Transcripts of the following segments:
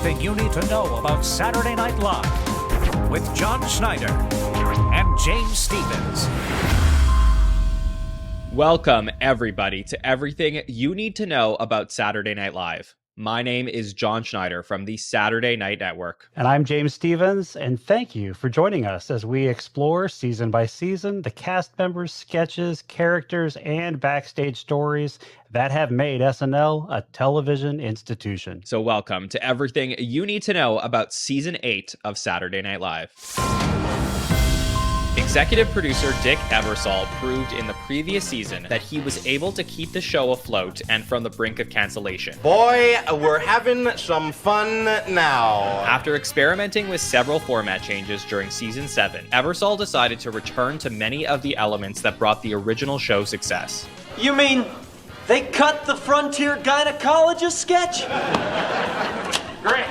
everything you need to know about Saturday Night Live with John Schneider and James Stevens. Welcome, everybody, to everything you need to know about Saturday Night Live. My name is John Schneider from the Saturday Night Network. And I'm James Stevens, and thank you for joining us as we explore season by season the cast members, sketches, characters, and backstage stories that have made SNL a television institution. So welcome to everything you need to know about Season 8 of Saturday Night Live. Executive producer Dick Ebersol proved in the previous season that he was able to keep the show afloat and from the brink of cancellation. Boy, we're having some fun now. After experimenting with several format changes during Season 7, Ebersol decided to return to many of the elements that brought the original show success. You mean they cut the Frontier Gynecologist sketch? Great.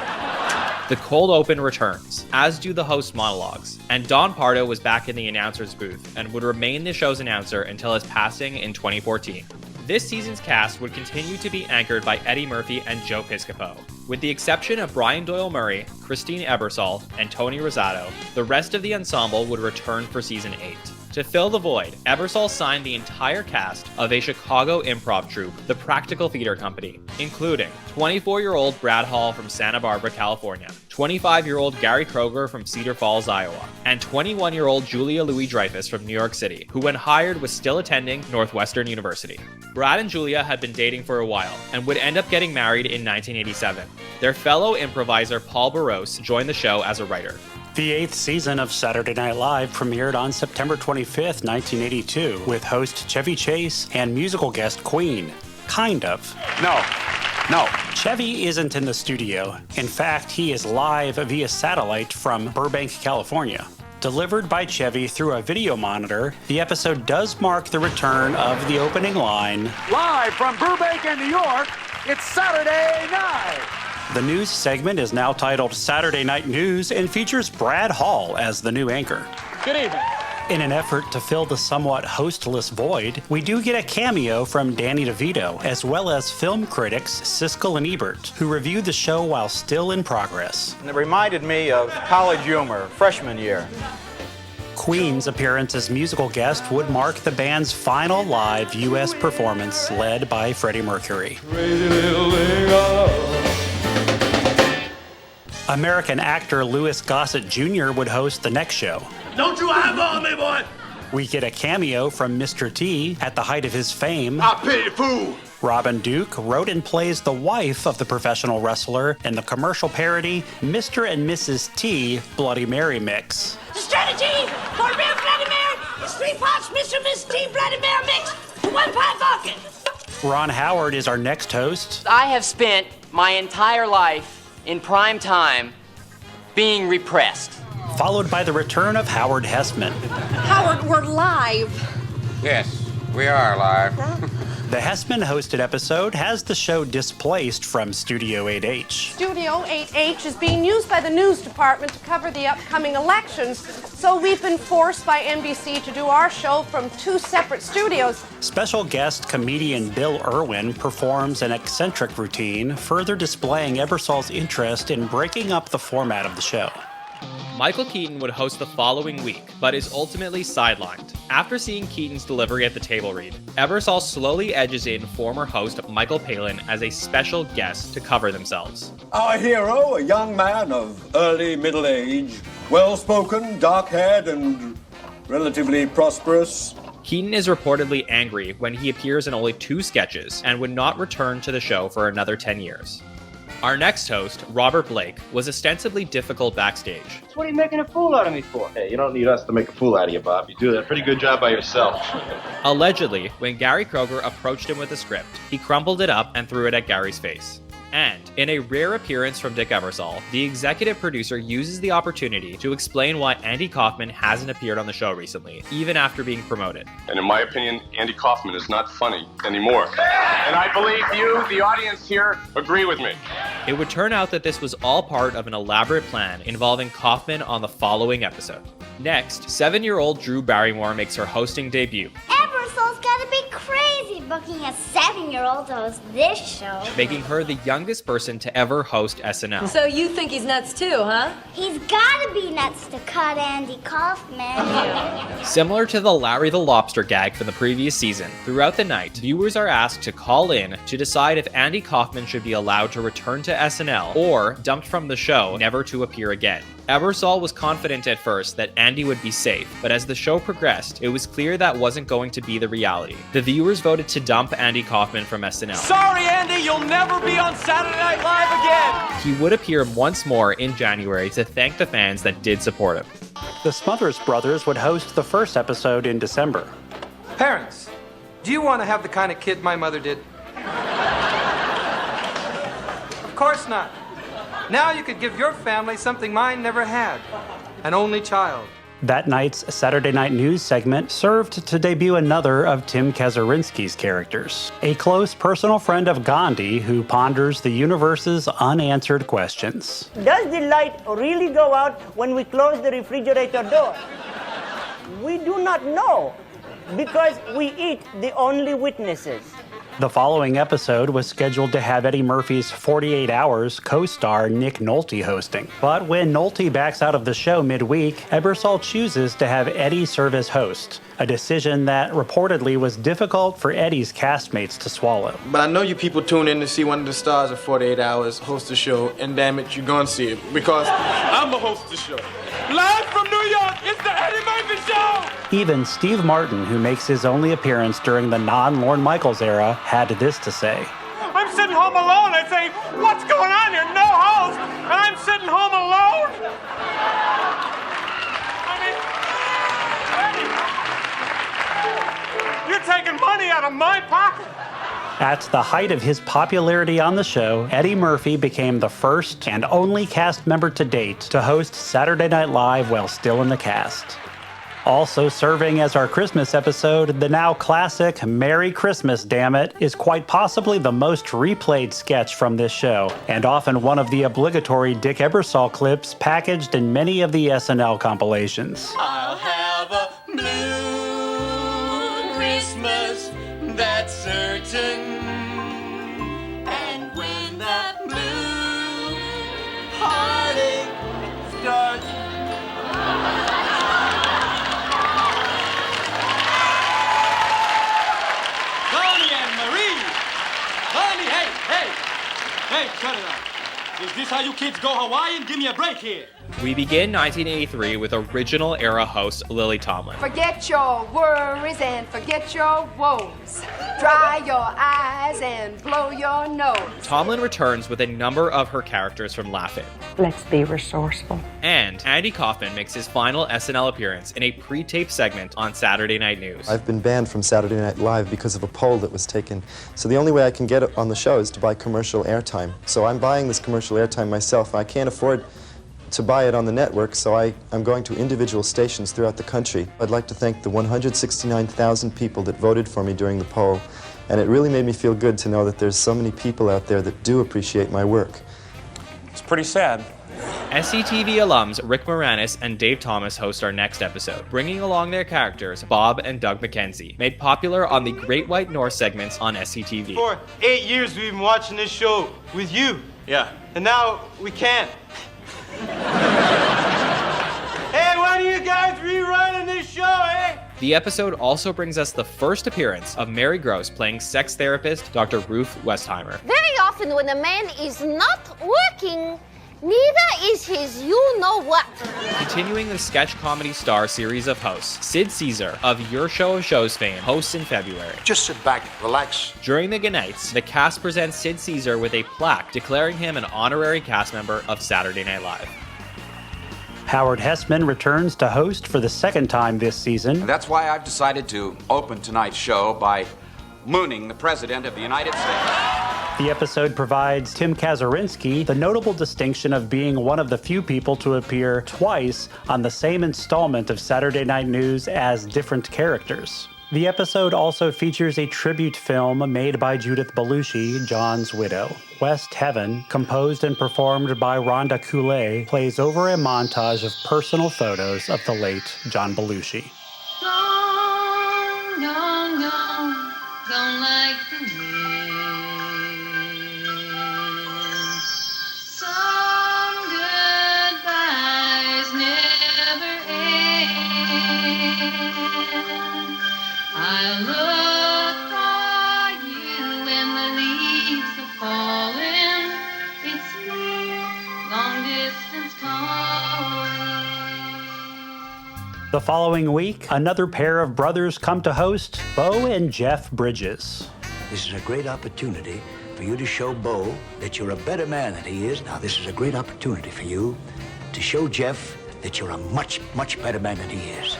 The cold open returns, as do the host monologues, and Don Pardo was back in the announcer's booth and would remain the show's announcer until his passing in 2014. This season's cast would continue to be anchored by Eddie Murphy and Joe Piscopo. With the exception of Brian Doyle Murray, Christine Ebersol, and Tony Rosato, the rest of the ensemble would return for Season 8. To fill the void, Ebersol signed the entire cast of a Chicago improv troupe, the Practical Theater Company, including 24-year-old Brad Hall from Santa Barbara, California, 25-year-old Gary Kroger from Cedar Falls, Iowa, and 21-year-old Julia Louis-Dreyfus from New York City, who when hired was still attending Northwestern University. Brad and Julia had been dating for a while and would end up getting married in 1987. Their fellow improviser Paul Barros joined the show as a writer. The 8th season of Saturday Night Live premiered on September 25th, 1982, with host Chevy Chase and musical guest Queen. Kind of. No. Chevy isn't in the studio. In fact, he is live via satellite from Burbank, California. Delivered by Chevy through a video monitor, the episode does mark the return of the opening line. Live from Burbank and New York, it's Saturday Night! The news segment is now titled Saturday Night News and features Brad Hall as the new anchor. Good evening. In an effort to fill the somewhat hostless void, we do get a cameo from Danny DeVito, as well as film critics Siskel and Ebert, who reviewed the show while still in progress. And it reminded me of college humor, freshman year. Queen's appearance as musical guest would mark the band's final live U.S. performance, led by Freddie Mercury. American actor Louis Gossett Jr. would host the next show. Don't you eyeball me, boy! We get a cameo from Mr. T at the height of his fame. I pity the fool! Robin Duke wrote and plays the wife of the professional wrestler in the commercial parody Mr. and Mrs. T Bloody Mary Mix. The strategy for a real Bloody Mary is 3 parts Mr. and Mrs. T Bloody Mary mix to 1 pint vodka. Ron Howard is our next host. I have spent my entire life in prime time being repressed. Followed by the return of Howard Hesseman. Howard, we're live. Yes, we are live. The Hesseman-hosted episode has the show displaced from Studio 8H. Studio 8H is being used by the news department to cover the upcoming elections, so we've been forced by NBC to do our show from 2 separate studios. Special guest comedian Bill Irwin performs an eccentric routine, further displaying Ebersol's interest in breaking up the format of the show. Michael Keaton would host the following week, but is ultimately sidelined. After seeing Keaton's delivery at the table read, Ebersol slowly edges in former host Michael Palin as a special guest to cover themselves. Our hero, a young man of early middle age, well-spoken, dark-haired, and relatively prosperous. Keaton is reportedly angry when he appears in only 2 sketches and would not return to the show for another 10 years. Our next host, Robert Blake, was ostensibly difficult backstage. What are you making a fool out of me for? Hey, you don't need us to make a fool out of you, Bob. You do a pretty good job by yourself. Allegedly, when Gary Kroger approached him with a script, he crumpled it up and threw it at Gary's face. And, in a rare appearance from Dick Ebersol, the executive producer uses the opportunity to explain why Andy Kaufman hasn't appeared on the show recently, even after being promoted. And in my opinion, Andy Kaufman is not funny anymore. And I believe you, the audience here, agree with me. It would turn out that this was all part of an elaborate plan involving Kaufman on the following episode. Next, 7-year-old Drew Barrymore makes her hosting debut. Ebersol's gotta be crazy, booking a 7-year-old to host this show. making her the youngest person to ever host SNL. So you think he's nuts too, huh? He's gotta be nuts to cut Andy Kaufman. Similar to the Larry the Lobster gag from the previous season, throughout the night, viewers are asked to call in to decide if Andy Kaufman should be allowed to return to SNL or dumped from the show, never to appear again. Ebersol was confident at first that Andy would be safe, but as the show progressed, it was clear that wasn't going to be the reality. The viewers voted to dump Andy Kaufman from SNL. Sorry, Andy, you'll never be on Saturday Night Live again. He would appear once more in January to thank the fans that did support him. The Smothers brothers would host the first episode in December. Parents, do you want to have the kind of kid my mother did? Of course not. Now you could give your family something mine never had. An only child. That night's Saturday Night News segment served to debut another of Tim Kazurinsky's characters, a close personal friend of Gandhi who ponders the universe's unanswered questions. Does the light really go out when we close the refrigerator door? We do not know, because we eat the only witnesses. The following episode was scheduled to have Eddie Murphy's 48 Hours co-star Nick Nolte hosting. But when Nolte backs out of the show midweek, Ebersol chooses to have Eddie serve as host, a decision that reportedly was difficult for Eddie's castmates to swallow. But I know you people tune in to see one of the stars of 48 Hours host the show, and damn it, you're gonna see it, because I'm a host the show. Live from New York, it's the Eddie Murphy Show! Even Steve Martin, who makes his only appearance during the non-Lorne Michaels era, had this to say. I'm sitting home alone. I say, what's going on here? No host, and I'm sitting home alone? I mean, you're taking money out of my pocket. At the height of his popularity on the show, Eddie Murphy became the first and only cast member to date to host Saturday Night Live while still in the cast. Also serving as our Christmas episode, the now classic Merry Christmas, Dammit, is quite possibly the most replayed sketch from this show, and often one of the obligatory Dick Ebersol clips packaged in many of the SNL compilations. I'll have a blue Christmas, that's certain. And when that blue heartache starts, Hey, shut it up. Is this how you kids go Hawaiian? Give me a break here. We begin 1983 with original era host Lily Tomlin. Forget your worries and forget your woes. Dry your eyes and blow your nose. Tomlin returns with a number of her characters from Laugh-In. Let's be resourceful. And Andy Kaufman makes his final SNL appearance in a pre-taped segment on Saturday Night News. I've been banned from Saturday Night Live because of a poll that was taken. So the only way I can get it on the show is to buy commercial airtime. So I'm buying this commercial airtime myself. I can't afford to buy it on the network, so I'm going to individual stations throughout the country. I'd like to thank the 169,000 people that voted for me during the poll, and it really made me feel good to know that there's so many people out there that do appreciate my work. It's pretty sad. SCTV alums Rick Moranis and Dave Thomas host our next episode, bringing along their characters Bob and Doug McKenzie, made popular on the Great White North segments on SCTV. For 8 years we've been watching this show with you. Yeah. And now we can't. Hey, why do you guys rerunning this show, eh? The episode also brings us the first appearance of Mary Gross playing sex therapist Dr. Ruth Westheimer. Very often when a man is not working, neither is his you-know-what. Continuing the sketch comedy star series of hosts, Sid Caesar of Your Show of Shows fame hosts in February. Just sit back, relax. During the Goodnights, the cast presents Sid Caesar with a plaque declaring him an honorary cast member of Saturday Night Live. Howard Hesseman returns to host for the second time this season. And that's why I've decided to open tonight's show by mooning the President of the United States. The episode provides Tim Kazurinsky the notable distinction of being one of the few people to appear twice on the same installment of Saturday Night News as different characters. The episode also features a tribute film made by Judith Belushi, John's widow. West Heaven, composed and performed by Rhonda Cooley, plays over a montage of personal photos of the late John Belushi. Long, long, long, gone like the wind. Some goodbyes never end. I look for you when the leaves are falling. It's me, long distance calling. The following week, another pair of brothers come to host, Beau and Jeff Bridges. This is a great opportunity for you to show Beau that you're a better man than he is. Now, this is a great opportunity for you to show Jeff that you're a much, much better man than he is.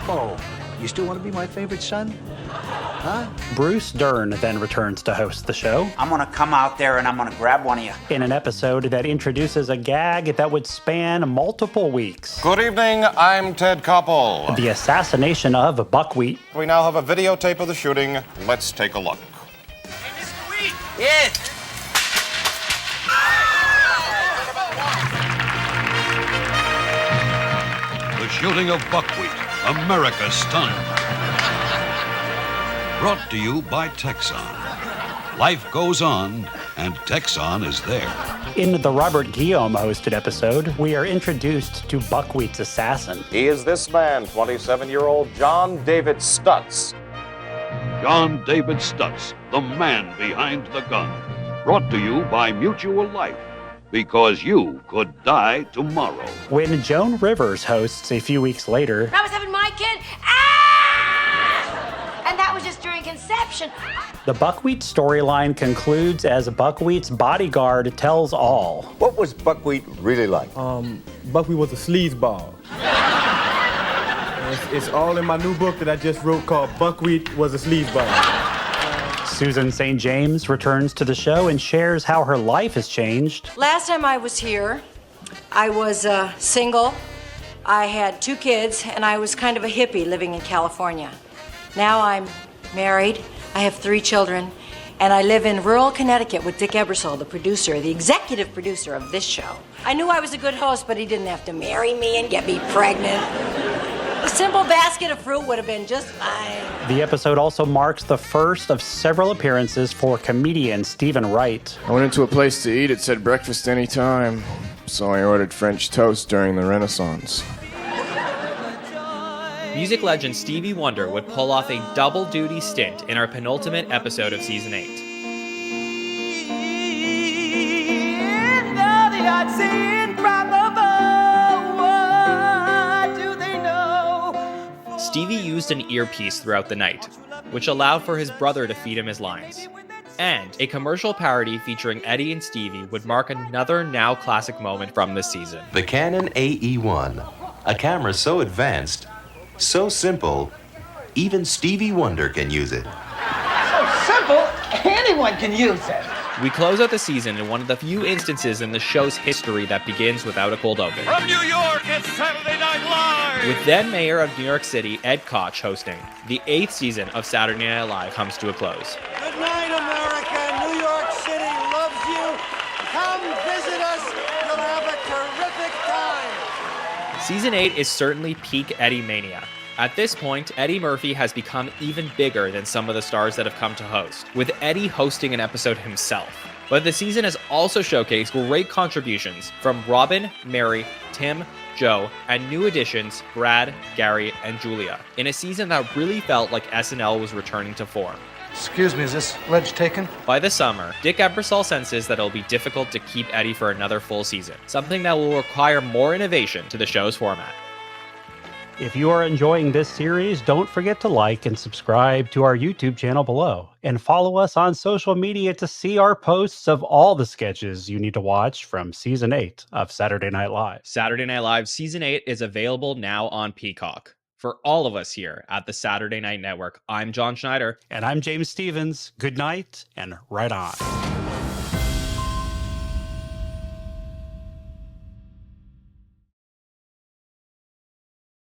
Beau, you still want to be my favorite son? Huh? Bruce Dern then returns to host the show. I'm gonna come out there and I'm gonna grab one of you. In an episode that introduces a gag that would span multiple weeks. Good evening, I'm Ted Koppel. The assassination of Buckwheat. We now have a videotape of the shooting. Let's take a look. Yes. The shooting of Buckwheat, America stunned. Brought to you by Texon. Life goes on, and Texon is there. In the Robert Guillaume hosted episode, we are introduced to Buckwheat's assassin. He is this man, 27-year-old John David Stutz. John David Stutz, the man behind the gun. Brought to you by Mutual Life, because you could die tomorrow. When Joan Rivers hosts a few weeks later, I was having my kid, and that was just during conception. the Buckwheat storyline concludes as Buckwheat's bodyguard tells all. What was Buckwheat really like? Buckwheat was a sleazeball. It's all in my new book that I just wrote called Buckwheat Was a Sleazeball. Susan St. James returns to the show and shares how her life has changed. Last time I was here, I was single. I had 2 kids, and I was kind of a hippie living in California. Now I'm married. I have 3 children, and I live in rural Connecticut with Dick Ebersol, the producer, the executive producer of this show. I knew I was a good host, but he didn't have to marry me and get me pregnant. A simple basket of fruit would have been just fine. The episode also marks the first of several appearances for comedian Stephen Wright. I went into a place to eat. It said breakfast anytime, so I ordered French toast during the Renaissance. Music legend Stevie Wonder would pull off a double-duty stint in our penultimate episode of Season 8. Stevie used an earpiece throughout the night, which allowed for his brother to feed him his lines. And a commercial parody featuring Eddie and Stevie would mark another now classic moment from this season. The Canon AE1, a camera so advanced, so simple, even Stevie Wonder can use it. So simple, anyone can use it. We close out the season in one of the few instances in the show's history that begins without a cold open. From New York, it's Saturday Night Live! With then Mayor of New York City, Ed Koch, hosting, the 8th season of Saturday Night Live comes to a close. Good night, America. New York City loves you. Come visit us. You'll have a terrific time. Season 8 is certainly peak Eddie mania. At this point, Eddie Murphy has become even bigger than some of the stars that have come to host, with Eddie hosting an episode himself. But the season has also showcased great contributions from Robin, Mary, Tim, Joe, and new additions Brad, Gary, and Julia, in a season that really felt like SNL was returning to form. Excuse me, is this ledge taken? By the summer, Dick Ebersol senses that it'll be difficult to keep Eddie for another full season, something that will require more innovation to the show's format. If you are enjoying this series, don't forget to like and subscribe to our YouTube channel below, and follow us on social media to see our posts of all the sketches you need to watch from Season 8 of Saturday Night Live. Saturday Night Live Season 8 is available now on Peacock. For all of us here at the Saturday Night Network, I'm John Schneider. And I'm James Stevens. Good night, and right on.